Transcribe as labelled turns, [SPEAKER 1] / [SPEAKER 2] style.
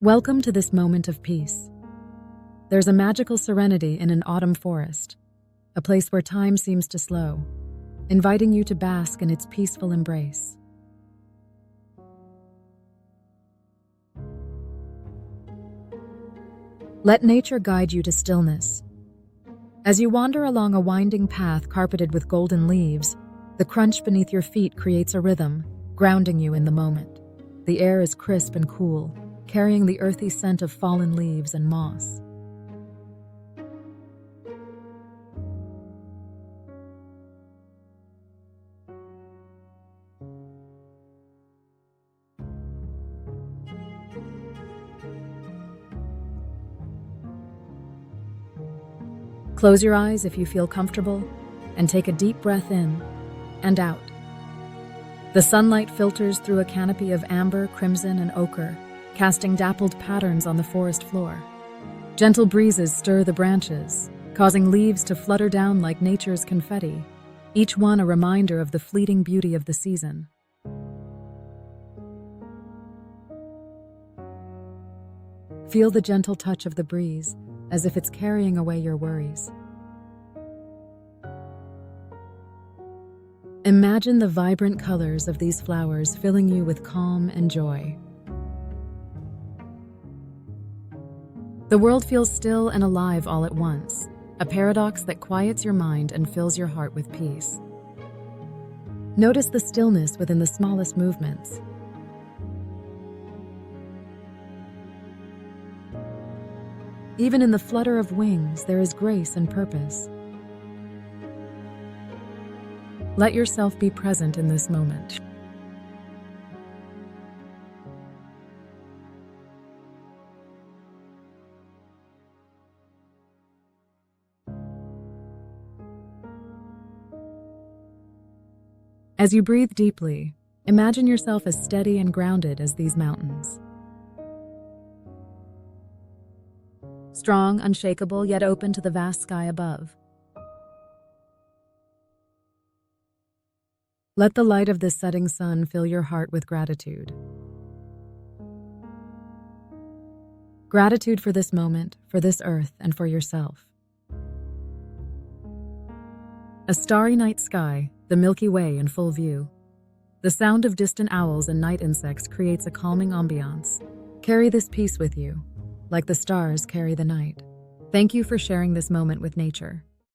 [SPEAKER 1] Welcome to this moment of peace. There's a magical serenity in an autumn forest, a place where time seems to slow, inviting you to bask in its peaceful embrace. Let nature guide you to stillness. As you wander along a winding path carpeted with golden leaves, the crunch beneath your feet creates a rhythm, grounding you in the moment. The air is crisp and cool, carrying the earthy scent of fallen leaves and moss. Close your eyes if you feel comfortable, and take a deep breath in and out. The sunlight filters through a canopy of amber, crimson, and ochre, casting dappled patterns on the forest floor. Gentle breezes stir the branches, causing leaves to flutter down like nature's confetti, each one a reminder of the fleeting beauty of the season. Feel the gentle touch of the breeze, as if it's carrying away your worries. Imagine the vibrant colors of these flowers filling you with calm and joy. The world feels still and alive all at once, a paradox that quiets your mind and fills your heart with peace. Notice the stillness within the smallest movements. Even in the flutter of wings, there is grace and purpose. Let yourself be present in this moment. As you breathe deeply, imagine yourself as steady and grounded as these mountains. Strong, unshakable, yet open to the vast sky above. Let the light of this setting sun fill your heart with gratitude. Gratitude for this moment, for this earth, and for yourself. A starry night sky, the Milky Way in full view. The sound of distant owls and night insects creates a calming ambiance. Carry this peace with you, like the stars carry the night. Thank you for sharing this moment with nature.